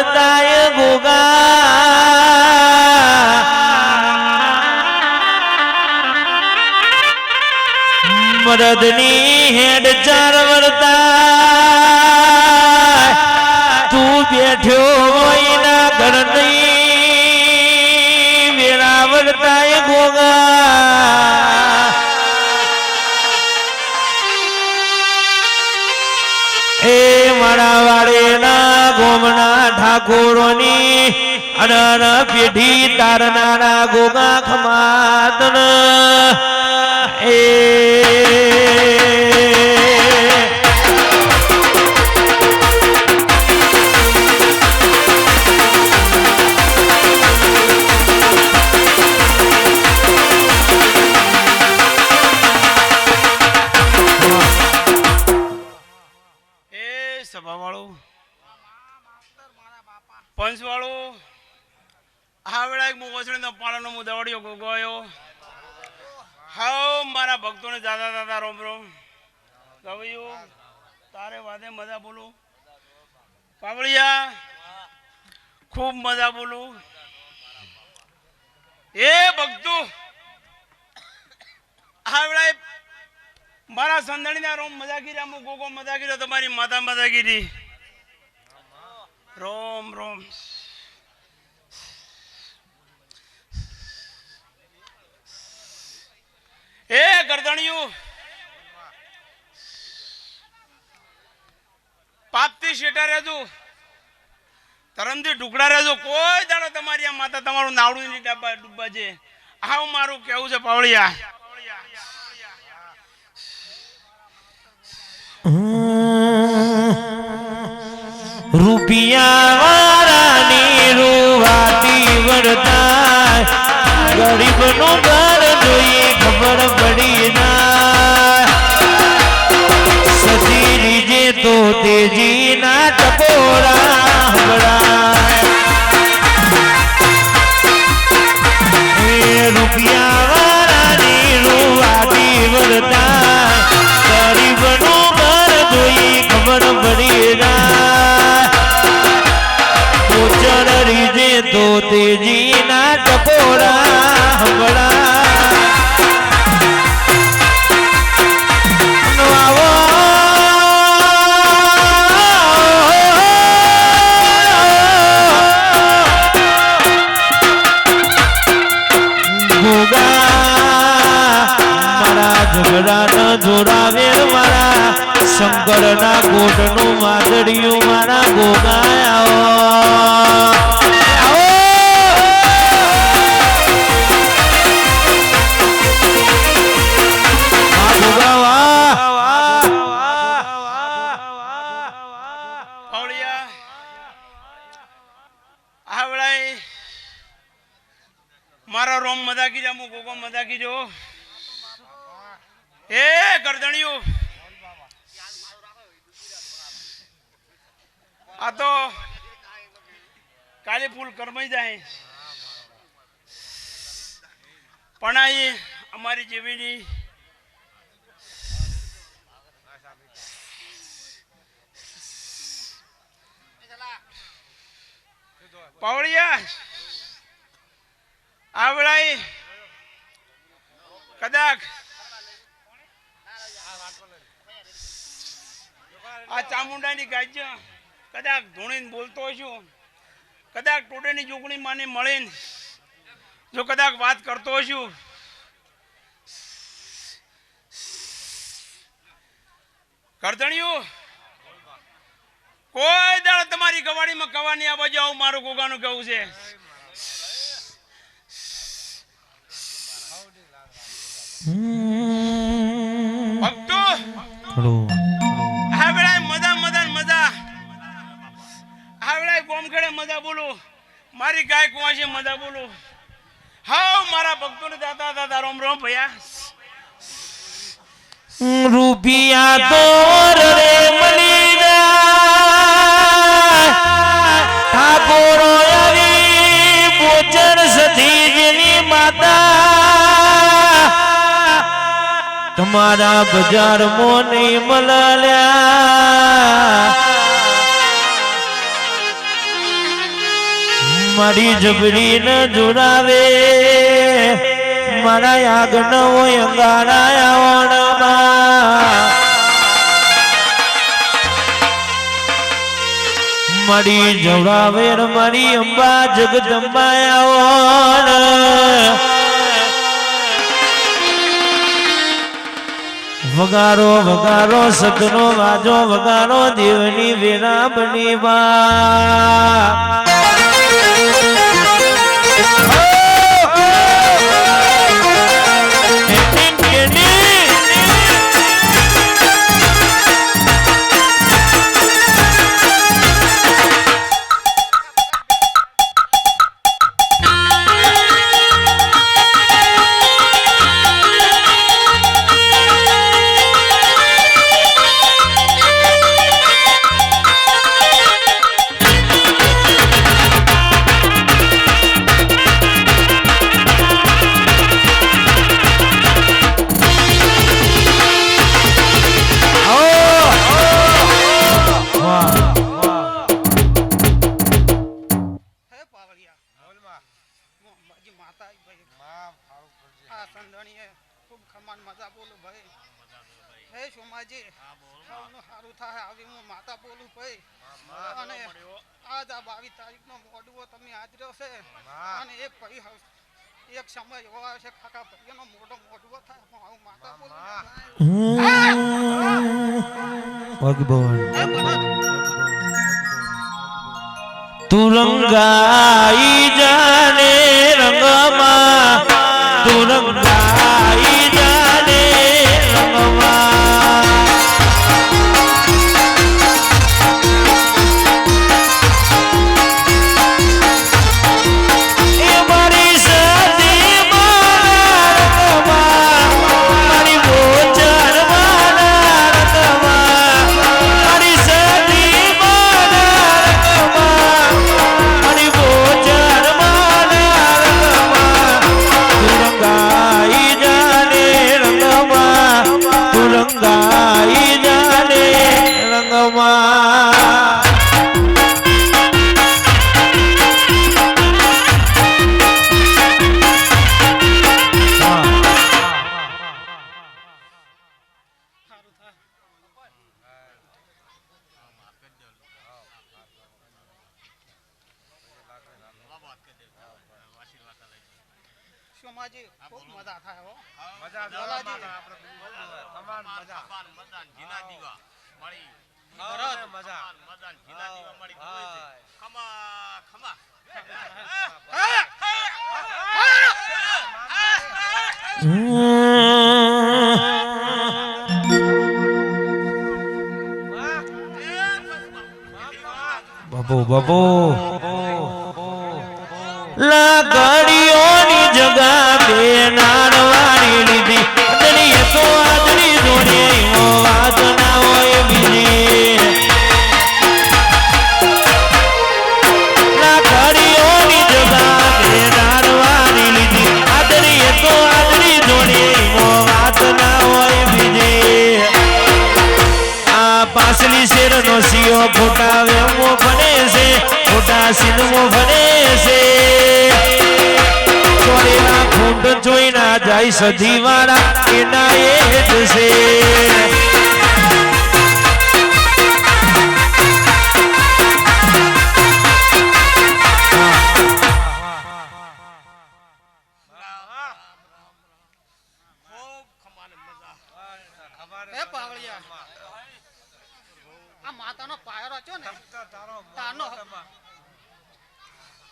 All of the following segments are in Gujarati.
વરતાય ગોગા મરદની હેડ ચાર વરતા તું બેઠ્યો હોયના ઘરની વેળા વરતાય ગોગા એ મારા વાડેના ગોમના ઠાકોરોની અનર પેઢી તારનારા ગોગા ખમાતન એ પંચવાળો આ વેળા એક મોગોસણી નો પાળાનો મુદાવડિયો ગોગોયો હાવ મારા ભક્તોને દાદા દાદા રોમ રોમ ગવૈયો તારે વાદે મજા બોલું પાવળિયા ખૂબ મજા બોલું એ ભક્તો આ વેળા મારા સંદણીના રોમ મજા ગીરી અમુક ગોગો મજા ગીરો તમારી માતા મજા ગીરી રોમ રોમ એ ગરદણિયું પાપથી શેટા રહેજો ધરમથી ઢુકડા રહેજો કોઈ દાડો તમારી આ માતા તમારું નાવડું ની ડબ્બા છે આવ મારું કેવું છે પાવળિયા રૂપિયા વાળાની રૂવાતી વરતા ગરીબનો ઘર જોઈ ખબર પડી ના સતી રીજે તો તેજી ના ટકોરા હમણાં એ રૂપિયા વાળાની રૂવાતી વરતા ગરીબનો ઘર જોઈ ખબર પડી ના રીજે તો તેજી ના ટકોરા હમણાં ગોગા મારા ઝઘડા ન જોડાવે મારા શંકર ના કોટ નું માદડિયું મારા ગોગા આવો મારા રોમ મજાકી જામુ ગોગો મજાકી જો એ ગરદણિયું આ તો કાલે ફૂલ કરમાઈ જાય પણ આ અમારી જેવીની પાવળિયા આ વેળાએ કદાચ આ ચામુંડાની ગાજ્ય કદાચ ધૂણીને બોલતો છું કદાચ ટોટેની જોગણી માને મળીને જો કદાચ વાત કરતો છું કરધણિયું કોઈ દાડો તમારી ગવાડીમાં કવાની આ બાજુ આવું મારું ગોગાનું કેવું છે ભક્તો આ વેળાએ મજા મજા મજા આ વેળાએ ગોમખેડે મજા બોલું મારી ગાય કુવાશે મજા બોલું હાવ મારા ભક્તોને દાદા દાદા રોમ રોમ ભૈયા રૂપિયા તો રે મળી જાય ઠાકોરો આવી બોચર સધી જેની માતા તમારા બજારમાં નહીં મળ્યા મારી જબરી ન જોડાવે મારા આગળ હોય અંગારા આવણમાં મારી જોડાવે મારી અંબા જગદંબા આવણ વગારો વગારો સતનો વાજો વગારો દેવની વેરા બની બા એક સમય એવો આવશે કાકા ભાઈનો મોટો મોટવો થાય હું આવું માતા બોલું તું રંગાઈ જાને રંગમાં તું રંગાઈ જાને રંગમાં એ મારી સતી મારા રંગમાં મારી બોચર મારા રંગમાં મારી સતી મારા રંગમાં મારી બોચર મારા રંગમાં તું રંગાઈ જાને રંગમાં તું રંગાઈ જાને રંગમાં સોમાજી ખૂબ મજા થાય હો મજા લાલાજી સમાન મજા મજા જીના દીવા મળી ભરત મજા મજા જીના દીવા મળી ખમા ખમા બાબો બાબો લાકડીઓની જગા બે નાનવાણી લીધી આદરી તો આદરી જોડે વાત ના હોય બીજી લાકડીઓની જગા બે નાનવાણી લીધી આદરી તો આદરી જોડે વાત ના હોય બીજી આ પાસલી શેરનો સિયો ખોટા વેમો ભણે છે ખોટા સિનમો ભણે છે ચોરેલા ખૂંટ જોઈ ના જાય સધી વાળા એના એ જ છે એ પાવળિયા આ માતાનો પાયરો છો ને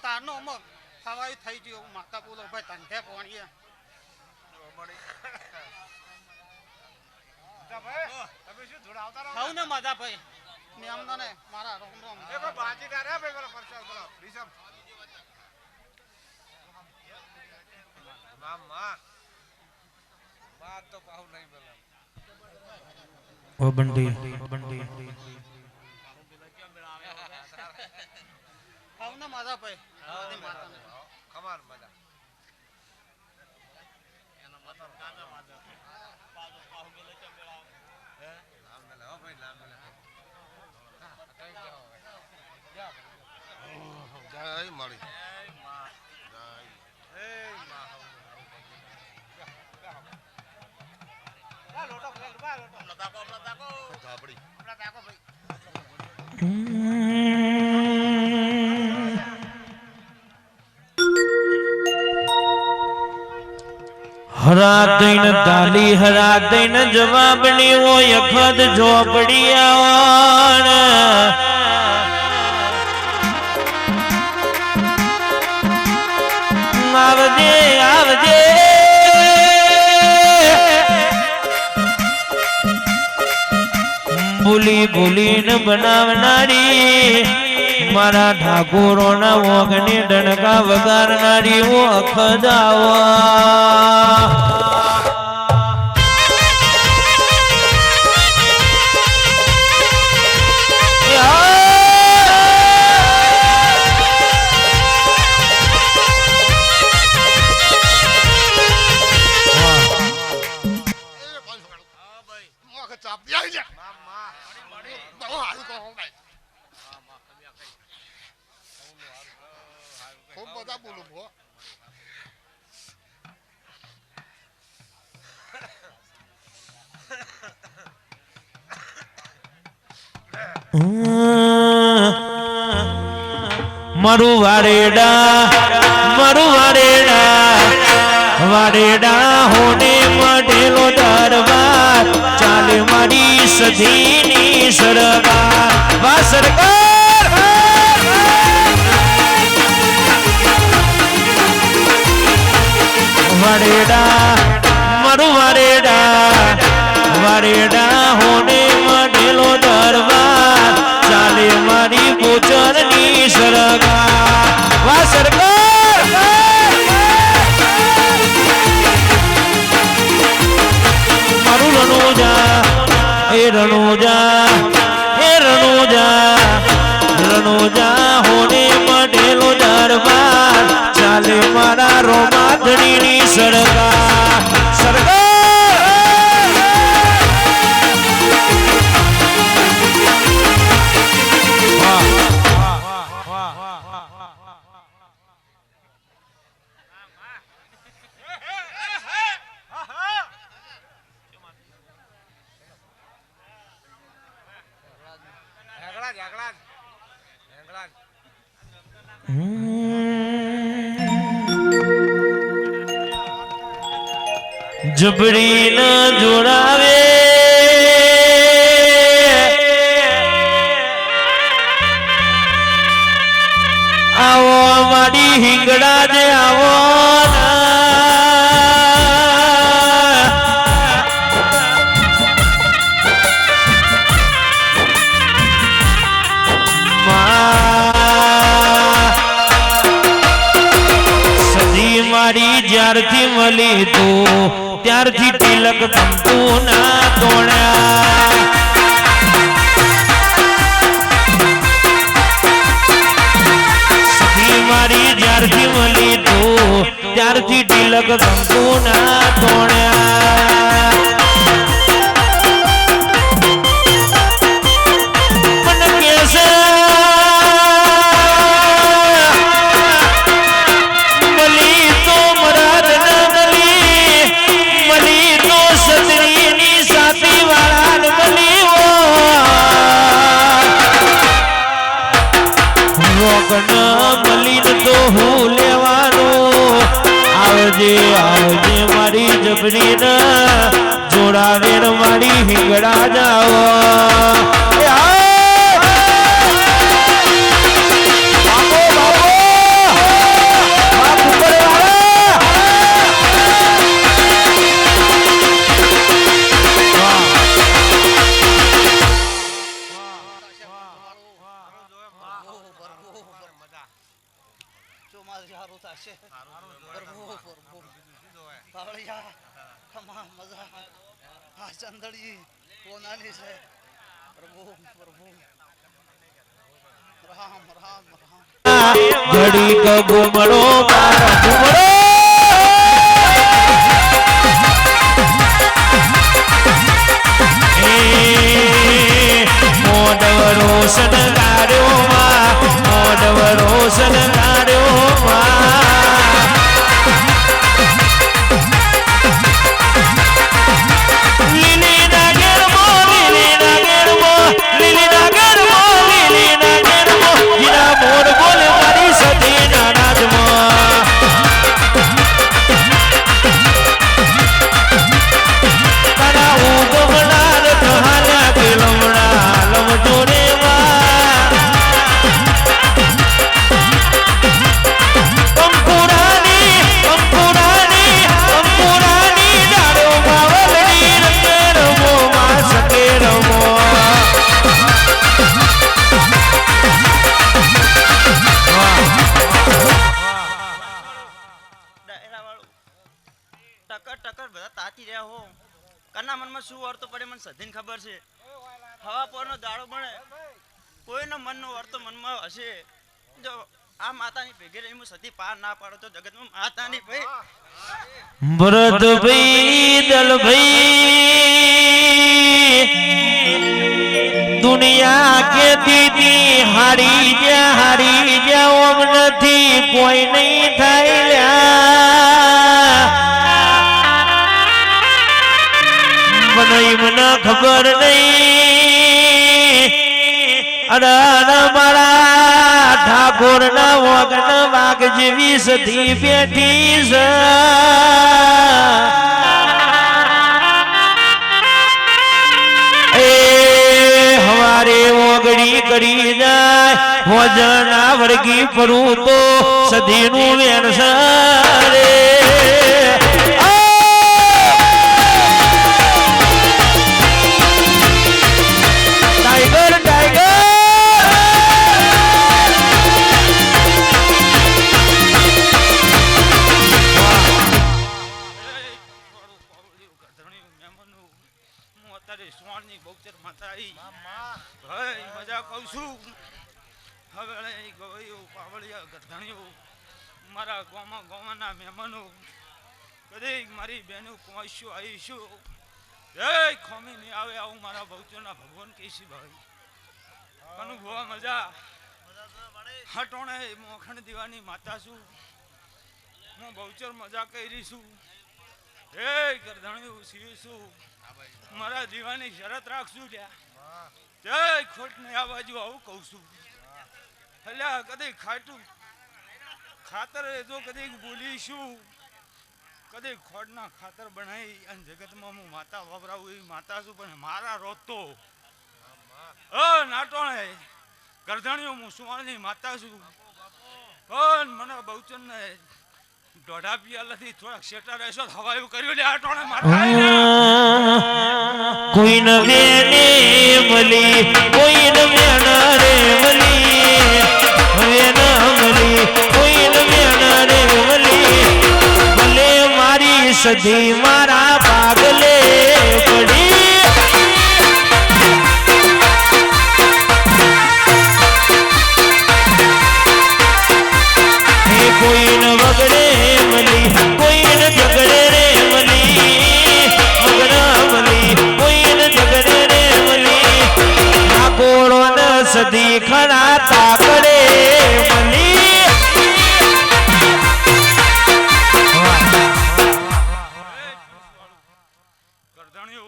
તારનો અમુક હવાઈ થઈ ગયું માતા બોલો ભાઈ ધંધે પોણીએ ને મજા ભાઈ નિયમનો ને મારા રોમ રોમ ઓ બંડી ને મજા ભાઈ માતાને ખમાર મજા જય મળી લોટો ભાઈ બા લોટો હરા દઈને તાલી હરા દઈને જવાબની હોય અખદ ઝોપડી આવણ આવજે આવજે ભૂલી ભૂલીને બનાવનારી મારા ઠાકોરોના વોગને ડણકા વગાડનારી ઓ અખદાવા ખૂબ બધા બોલું ભો મારું વારેડા વારેડા હોને મઢેલો દરબાર ચાલે મારી સધીની સરકાર વા સરકાર વારેડા મારું વારેડા હોને મઢેલો દરબાર ચાલે મારી ગોચરની સરકાર વા સરકાર મારું રણુજા હોને મઢેલો દરબાર ચાલે મારા રોમાધણીની સરકાર સરકાર જબરી ન જોડાવે આવો મારી હિંગડા જે આવો સદી મારી જ્યારથી મળી તું ત્યારથી તિલક કંકુ ના તોડ્યા સખી મારી જ્યારથી મળી તું ત્યારથી તિલક કંકુ ના તોડ્યા મને કેસે મળી તો મરાર મલીન તો હું લેવાનું આવજે આવજે મારી જબરી જોડાવે મારી હિંગડા જાઓ ચંદડી કોનાની છે પ્રભુ પ્રભુ રામ રામ રામ ઘડી ગુમડો મોડવરો સનગાર્યો મોડવરો સનગાર્યો લીલી શું અર્થ પડે મને સધીને ખબર છે. હવા પરનો દાડો બને કોઈનો મનનો અર્થ મનમાં હશે. જો આ માતાની ભેગી રહી હું સધી પાર ના પાડો તો જગતમાં માતાની ભાઈ ભરતભાઈ દલભાઈ દુનિયા કેતી તી હારી જા ઓમ નથી કોઈ નહીં થાય લ્યા મને ખબર નહીં અરે મારા ઠાકોર ના વગન વાઘ જેવી સધી બેઠી છે એ હવારે ઓગળી કરી જાય ભોજના વર્ગી પરું તો સધીનું વેણસા રે મજા કહું છું. હવે ગવૈયું પાવળિયા ગરધણીઓ મારા ગોવાના મહેમાનો કદી મારી બહેનો પહોંચ્યું આવીશું એ ખોમી નહીં આવે આવું મારા બહુચરના ભગવાન કહીશી ભાઈ અનુભવ મજા હટોણે મોખણ દીવાની માતા છું હું બહુચર મજા કરી છું એ ગરધણીઓ સીવીશું મારા દીવાની શરત રાખશું ત્યાં જય ખોટ ને આ બાજુ આવું કહું છું એટલે કદી ખાટું ખાતર જો કદી બોલીશું કદી ખોટના ખાતર બનાવી અને જગતમાં હું માતા વપરાવું એવી માતા છું પણ મારા રોતો નાટોણે ગરધણીઓ હું સુવાળની માતા છું પણ મને બહુચન ને દોઢા પિયાલાથી થોડાક શેટા રહેશો હવાયું કર્યું લે આટોણે માતા કોઈ ન વેને મલી કોઈ ન વેના રે મલી વેના મલી કોઈ ન વેના રે મલી ભલે મારી સધી મારા પાગલે પડી કોઈ ન વગડે મલી કોઈ ન ઝગડે રે મલી મગડા મલી કોઈ ન ઝગડે રે મલી ઠાકોરો ન સધી ખરા તાકડે મલી ગરધણીઓ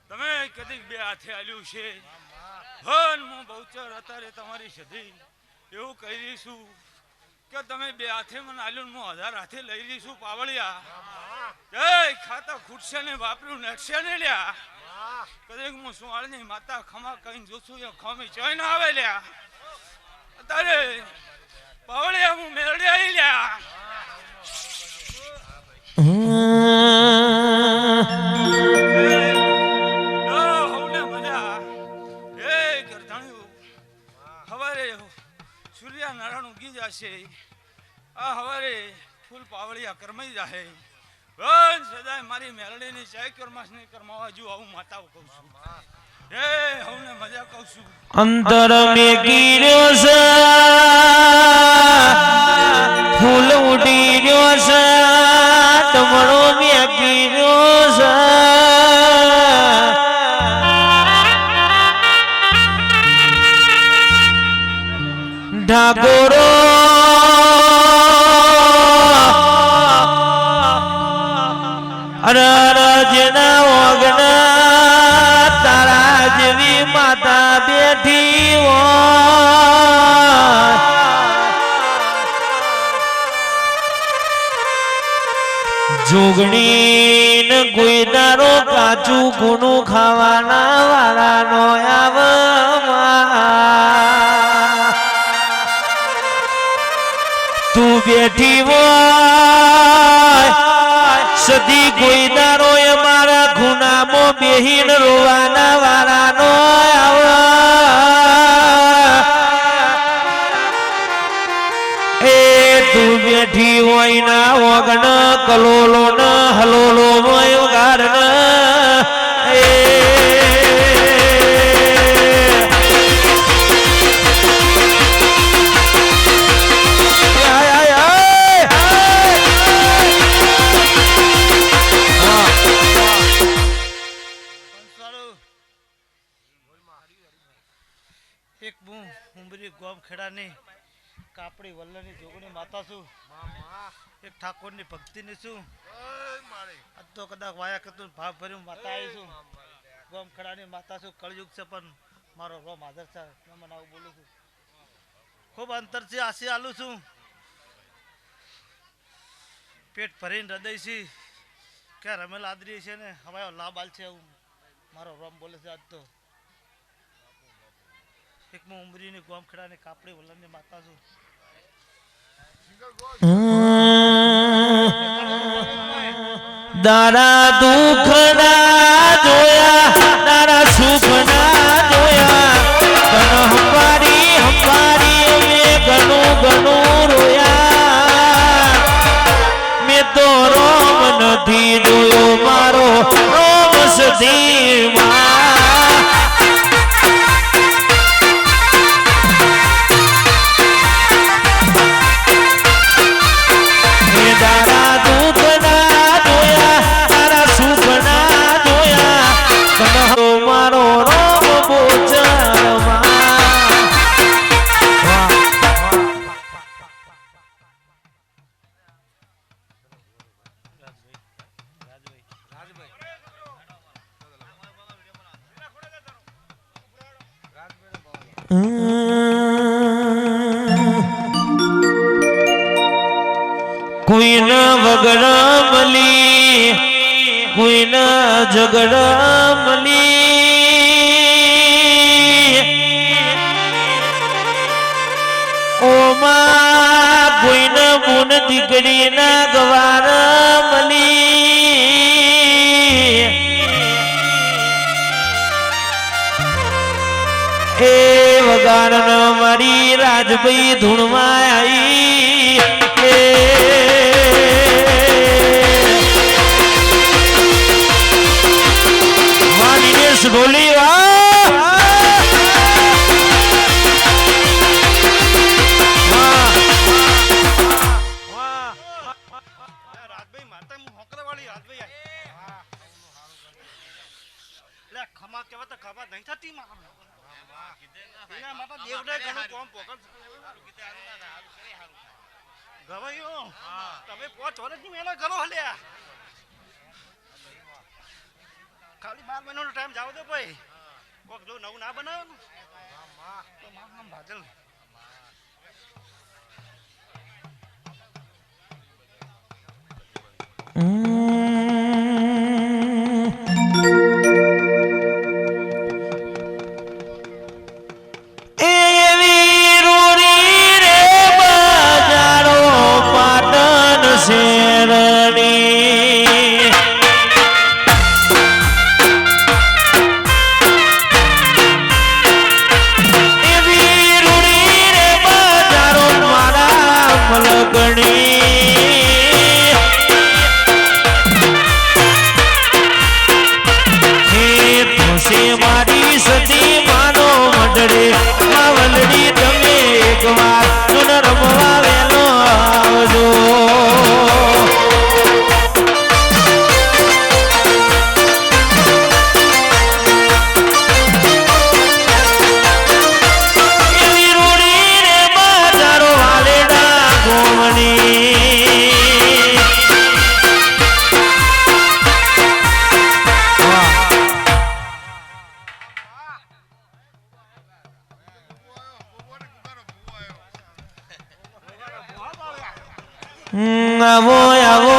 તમે કદી બે હાથે આલ્યું છે હન હું બહુચર અત્યારે તમારી સધી એવું કહી દઈશું કે તમે બે હાથે મને આલ્યું હું 1000 હાથે લઈ લઈશું પાવળિયા જય ખાતા ખૂટશે ને વાપર્યું નટશે ને લ્યા કદી હું સુવાળની માતા ખમા કહીને જોશું એ ખમી ચોઈ ના આવે લ્યા અત્યારે પાવળિયા હું મેળડી આવી લ્યા સૂર્યનારાયણ ઉગી જશે આ હવારે ફૂલ પાવળિયા કરમાઈ જાહે રોજ સદાય મારી મેલડીની જય કરમાસની કરમાવા જો આવું માતાઓ કહું છું હે હવને મજા કહું છું અંતર મે ગીર્યો છે ફૂલ ઉડી ગયો છે તમરો મે ગીર્યો છે ઠાકોરો અરજના ઓગના તારા જેવી માતા બેઠી હોય જોગણી ને કોઈ દારો કાચું ગુનું ખાવાના વાળાનો આવવા તું બેઠી હોય સદી કોઈ દારો એ મારા ખૂનામો બેહીન રોવાના વાળાનો એ તું બેઠી હોય ના ઓગણ કલોલો ન હલોલો હોય ગાર ન ગોમ ખેડાની કાપડી વલ્લભની જોગણી માતા છું. એક ઠાકોરની ભક્તિની છું. આજ તો કદાચ વાયા કરતું ભાવ ભર્યું માતા આવી છું. ગોમ ખેડાની માતા છું. કળયુગ છે પણ મારો રોમ હાજર છે. હું મને આવું બોલું છું. ખૂબ અંતરથી આશી આલું છું. પેટ ભરીને હૃદય છે કે રમેલ આદરી છે ને હવે લાભ આલ છે એવું મારો રોમ બોલે છે. આજ તો એક હું ઉમરીની ગોમ ખેડાની કાપડી વલ્લભની માતા છું. દારા દુખના જોયા દારા સુખના જોયા ઘણ હંપારી મેં ઘણું ઘણું રોયા. મેં તો રોમ નથી જોયો મારો રોમ સદીમાં. દારા દુખના જોયા તારા સુખના જોયા ઘણ મારો રોમ બોચરમાં. કોઈન વગડા મલી કોઈન ઝગડા મલી ઓમાં કોઈન મુન દીકરી ના ગવાર મલી. એ વગાડ મારી રાજભાઈ ધૂણમાં આવી બોલી રાજભાઈ માતા હું હોકરા વાળી રાજભાઈ લે ખમા કેવા તો ખમા નહીં થતી એના માટે દેવડે ઘણું કોમ પોકડ ગવાયો તમે 5 વર્ષની મહેનત કરો હલ્યા ખાલી 12 મહિનાનો ટાઈમ જાવ દો ભાઈ કોક જો નવું ના બનાવે ને તો મારું નામ ભાજલ. એવી રૂરી રે બજારો પાટણ શેરની એવી રૂરી રે બજારો મારા મલગણી મારી સતી માનો મંડળે માવલડી તમે એક વાર સુન રમવા વેલો આવજો. એવી રૂડી રે બજારો વાલેડા ગોમની આવો આવો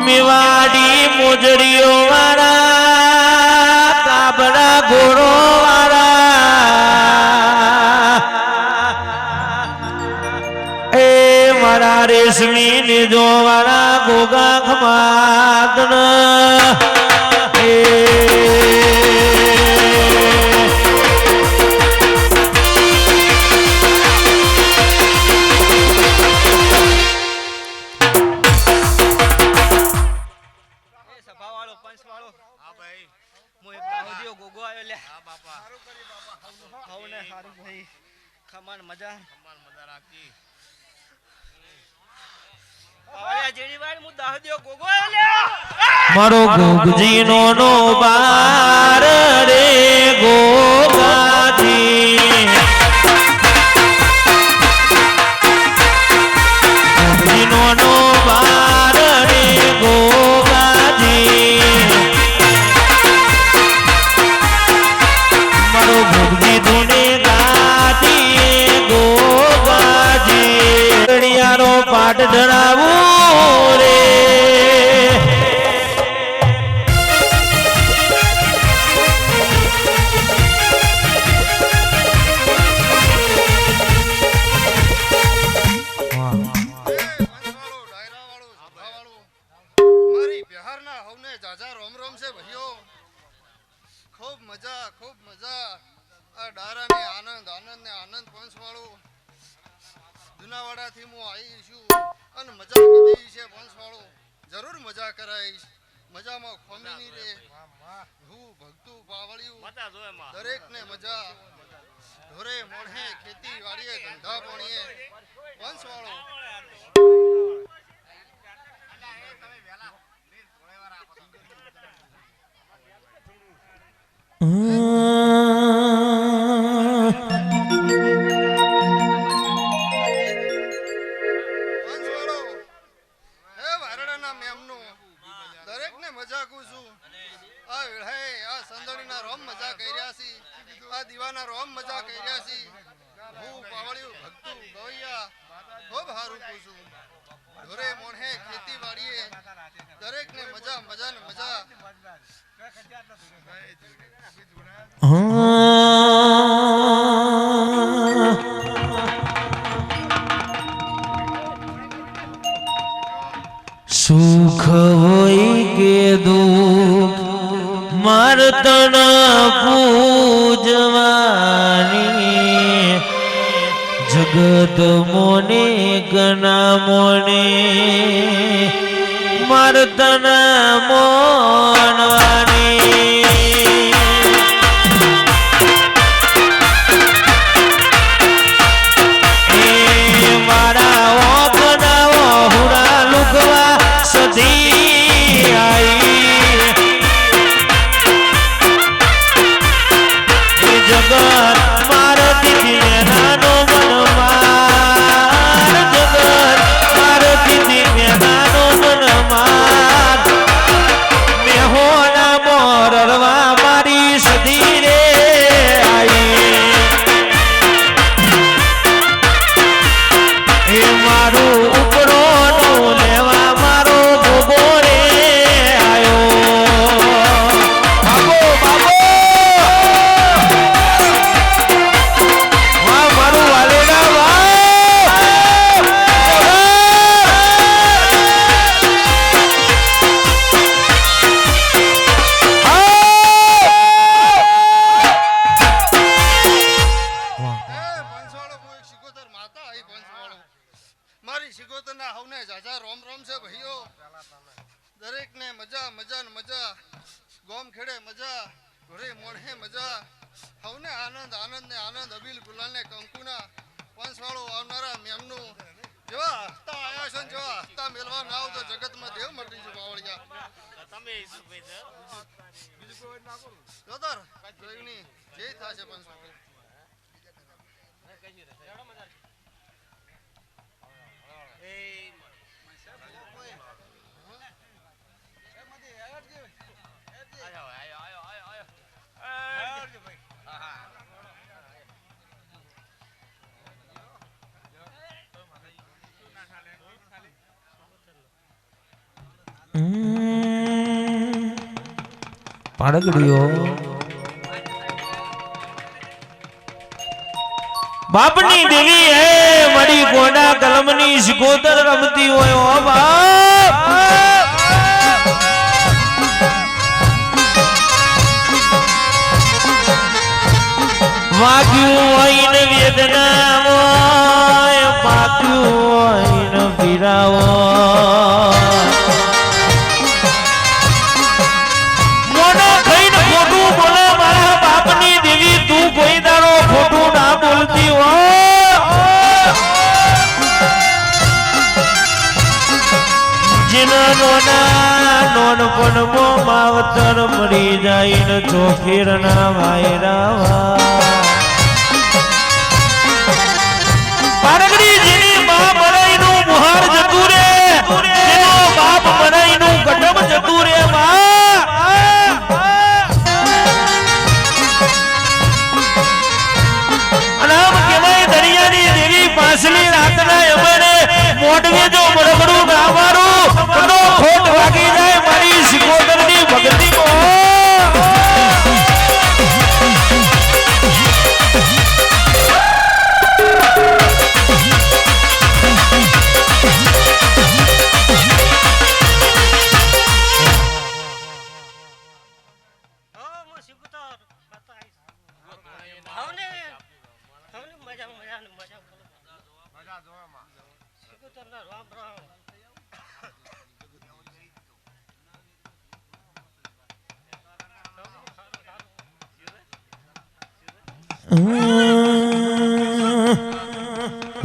મેવાડી મોજડીઓ વાળા કાબરા ઘોડો વાળા એ મારા રેશમી ને જો વાળા ગોગા ખમાદન એ ખમાન મજા રાખી જેડી વાર હું દાહદિયો ગોગો આયો લે મારો ગોગજી નો બાર રે ગોગાજી ગોગજી નો બાર રે ગોગાજી મારો ગોગજી ધૂને ગાજી ગોગાજી ઘડિયાળો પાટ ધરાવું રે ખૂબ મજા આ ડારાને આનંદ આનંદ ને આનંદ પંચવાળું જુનાવાડાથી હું આવી છું અને મજા કીધી છે પંચવાળું જરૂર મજા કરાઈશ મજામાં ખોમીની રે હું ભક્તું પાવળિયું દરેકને મજા ઢોરે મોઢે ખેતી વાડીએ ધંધા પાણીએ પંચવાળો સુખ હોય કે દુઃખ મર્તન પૂજવાની જગત મોને ગના મોને મર્તન મોનવાની પાડગડીઓ બાપની દેવી હે મડી કોડા કલમની શિકોતર રમતી હોય ઓ બાપ વાગ્યું હોય ને વેદના હોય પાક્યું હોય ને પીરાવો કોઈ દાડો ખોટું ના બોલતી હોય નોનપણમાં માવતર મળી જાય ને ચોખીરના વાયરા પારગડી જેની મા મરાઈનું મુહાર જતું રે જેનો બાપ મરાઈનું કટમ જતું રે અનામ કહેવાય દરિયાની દેવી પાસલી રાતના યમને મોઢવે જો મરગડું ના મારું તો ખોટ વાગી જાય મારી સિકોતરની ભક્તિમાં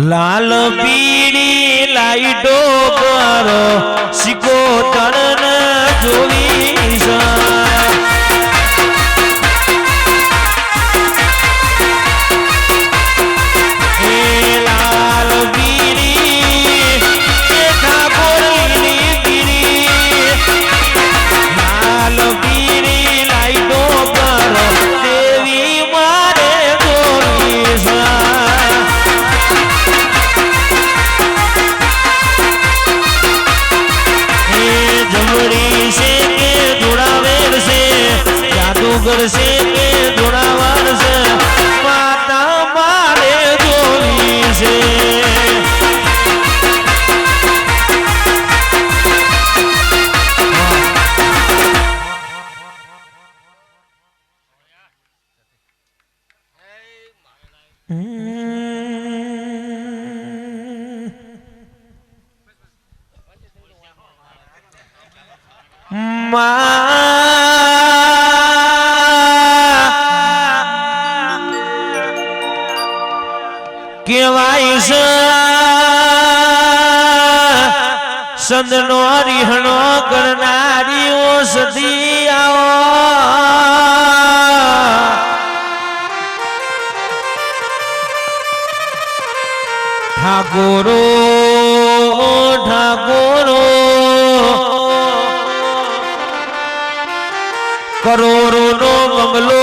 લાલ પીળી લાઈટો પર સિકોતર જોવી લાલ પીળી ઠાકોરની પીળી લાલ પીળી લાઈટો પર દેવી મારે જોવી જમડી છે કે જોડાવેલ છે જાદુગર છે કે જોડાવાર છે માતા મારે જોવી છે કેવાય છે સંતનો હરિહણો કરનારીઓ સતી આવો ઠાકોરો ઠાકોરો કરોડો નો બંગલો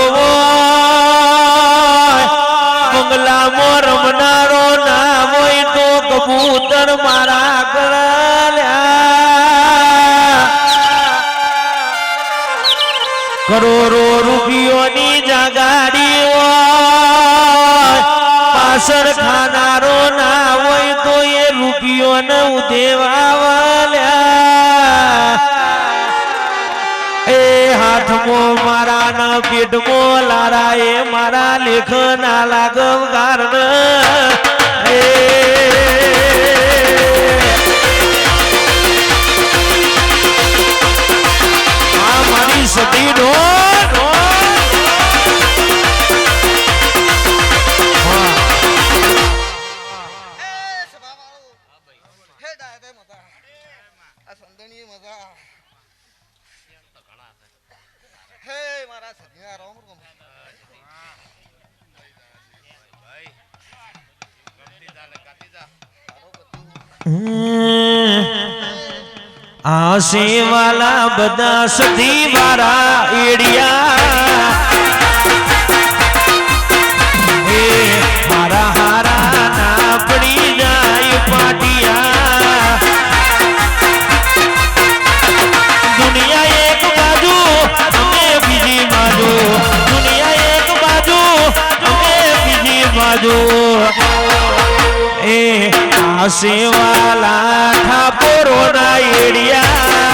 બંગલામાં રમનારો ના હોય તો કબૂતર મારા ગળાલ્યા કરોડો રૂપિયોની જાગાડી હોય પાછળ ખાનારો ના હોય તો એ રૂપિયોને ઉધેવાલ્યા એ હાથમાં મારા ના પેટમાં લારા એ મારા લેખ ના લાગવ કારણ આ મારી સતી નો આસે વાલા બધા સધી વાળા એડિયા હે મારા હારા ના પડી જાય પાટિયા દુનિયા એક બાજુ અમે બીજી બાજુ દુનિયા એક બાજુ અમે બીજી બાજુ એ આસે વાલા ઠાકોરો ના એડિયા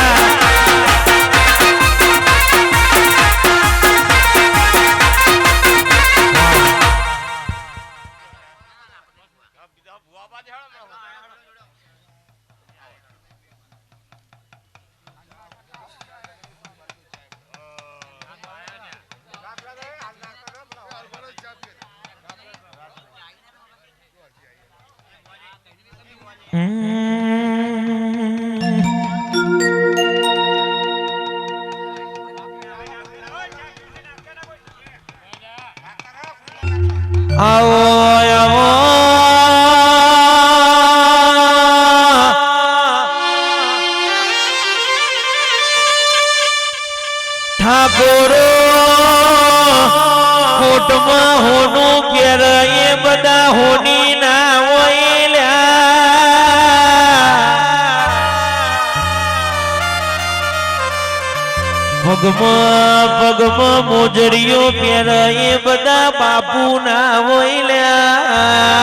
ઠાકોરો કોટમાં હોનું ઘેર એ બધા હોની ના વૈલ્યા પગમાં મોજડીઓ પહેર એ બધા બાપુ ના વૈલ્યા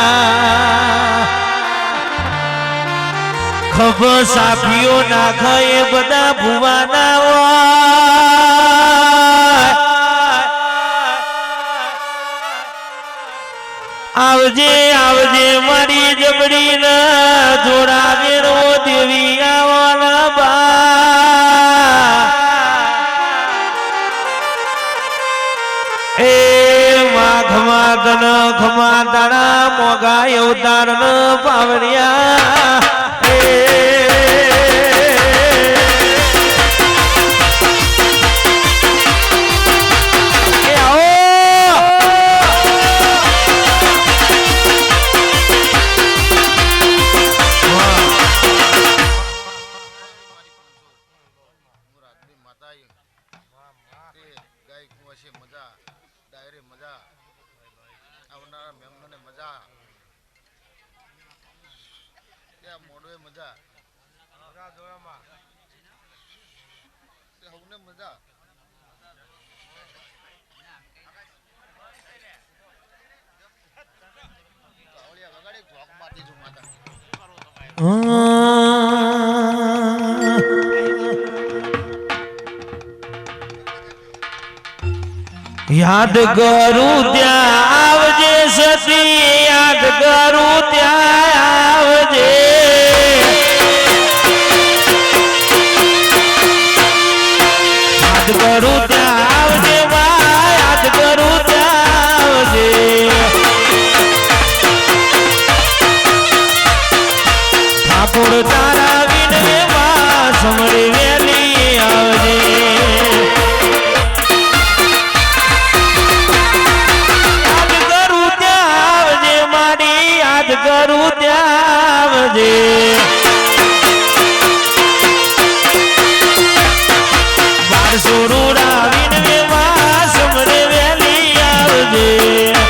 ખબર સાફીઓ નાખ એ બધા ભુવાના આવજે આવજે મારી જબડી ના જોડાવે રો દેવી આવવાના બા એ માઘમાં તન ખમા તારા મોગા અવતાર ન પાવડિયા યાદ કરું ત્યાં આવજે સતી યાદ કરું ત્યાં આવજે યાદ કરું ત્યાં આવજે બા યાદ કરું ત્યાં આવજે ઠાકોર તારા વિનય માં સમળી વેલી આવજે કરું ત્યાં આવજે બારસો રૂડા વિનવે માં સમરે વેલી આવજે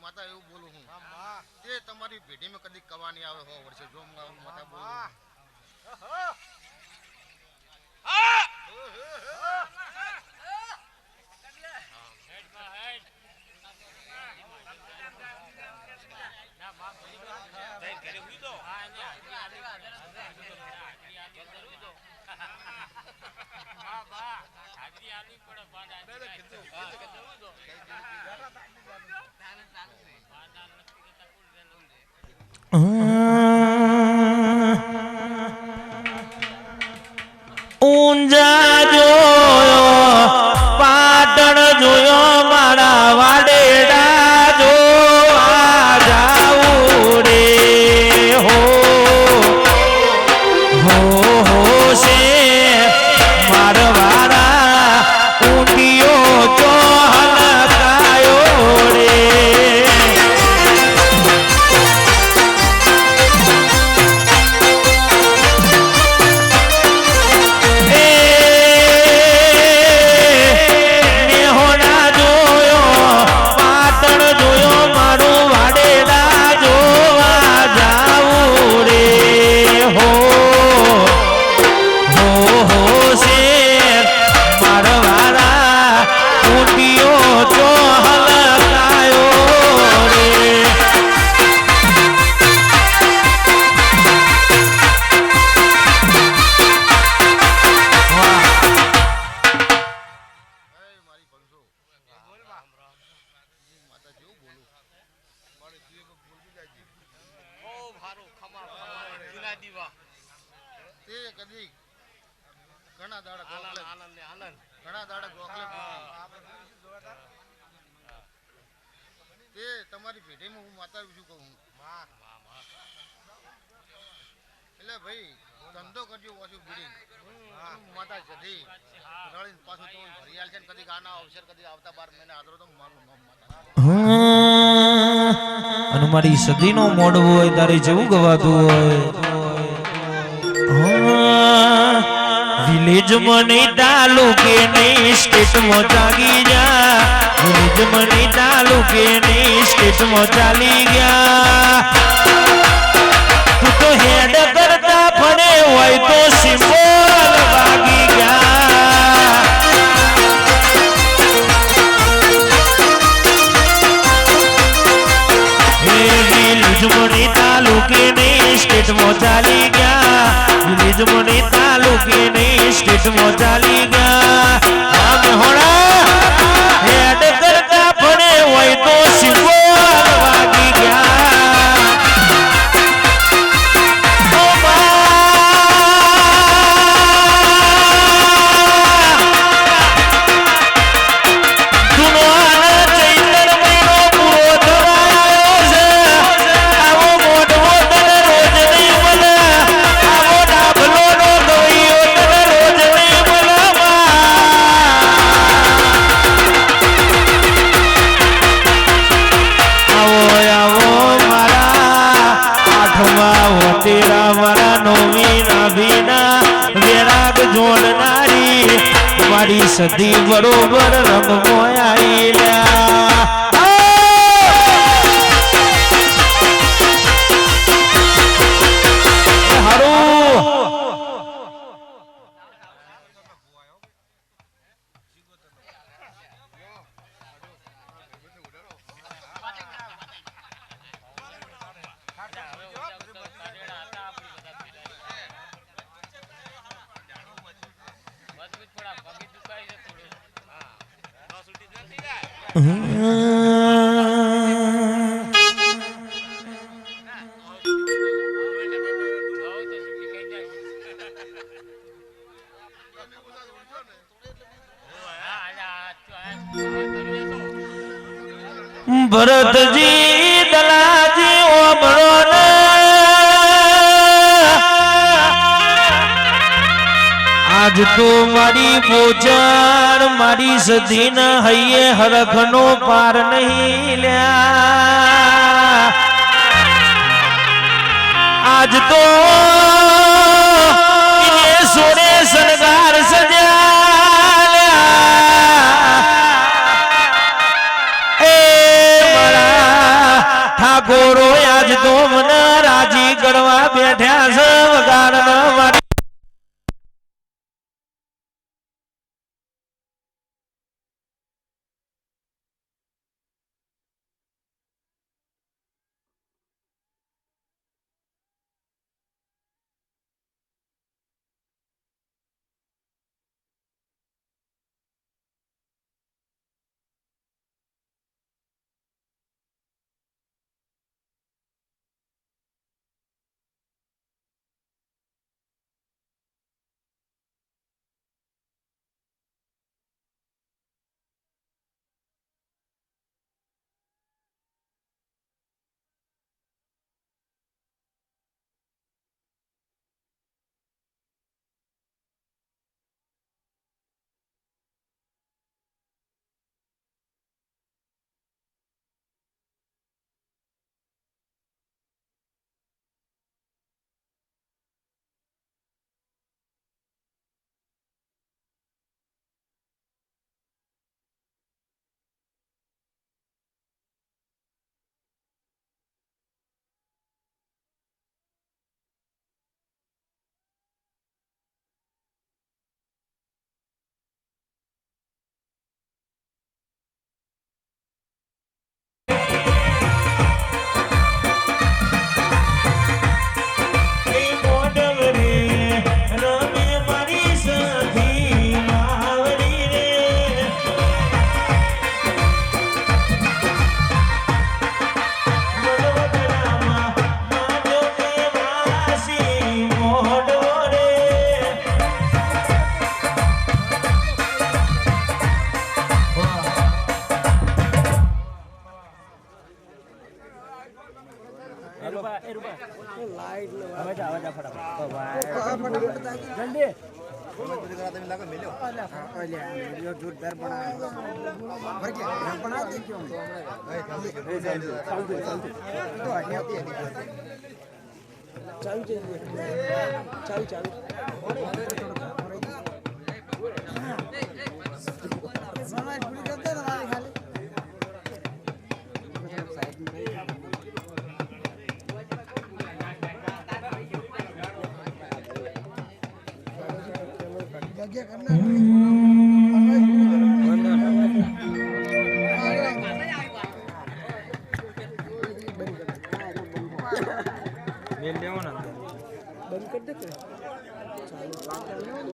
માતા એવું બોલું હું તે તમારી પેઢીમાં કદી કવાની આવે હો વર્ષે જો માતા બોલું ઊંઝા જોયો પાટણ જોયો મારા વાડેડા જોવા જાઉં રે હો છે મારવાડા ઊંડિયો ચોહલ કાયો રે ઘણા દાડા ગોખલે ઘણા દાડા ગોખલે તે તમારી પેઢીમાં હું માતા વિશે કહું એટલે ભાઈ ધંધો કરજો ઓછું બીડી માતા જતી રળીને પાછું તો ભરિયાલ છે ને કદી ગાના અવસર કદી આવતા 12 મહિના આદરો તો મારું નામ માતા અને મારી સદીનો મોડવો હોય તારે જેવું ગવાતું હોય વિલેજ મને તાલુકે ને સ્ટેટ માં જાગી જા વિલેજ મને તાલુકે ને સ્ટેટ માં ચાલી ગયા તું તો હેડ કરતા ફરે હોય તો સિમ્બોલ ભાગી ગયા વિલેજ મને તાલુકે ને સ્ટેટ માં ચાલી ગયા વિલેજ મને તાલુકે ને સ્ટેટ માં ચાલી ગયા આમ હોણા હેડ કરતા ફરે હોય તો સિમ્બોલ ભાગી ગયા ઓ તુનો આના ચૈતર મહિનો પૂરો થવા આવ્યો છે આવો મોટવો તને રોજ નહીં મળે આવો ડાભલો નો ગવૈયો તને રોજ નહીં મળે આવો આવો મારા આઠમા વટેરા મારા નોમી નાભીના વેરાગ જોડનારી મારી સદી બરોબર રંગમાં આઈલા હારું ભરતજી દલાજી ઓમળો ને આજ તો મારી બોચર મારી સધીન હૈયે હરખનો પાર નહીં લ્યા આજ તો સોરે શણગાર સજ્યા ઠાકોરો આજ તો મને રાજી કરવા બેઠ્યા છે વગાડ મારી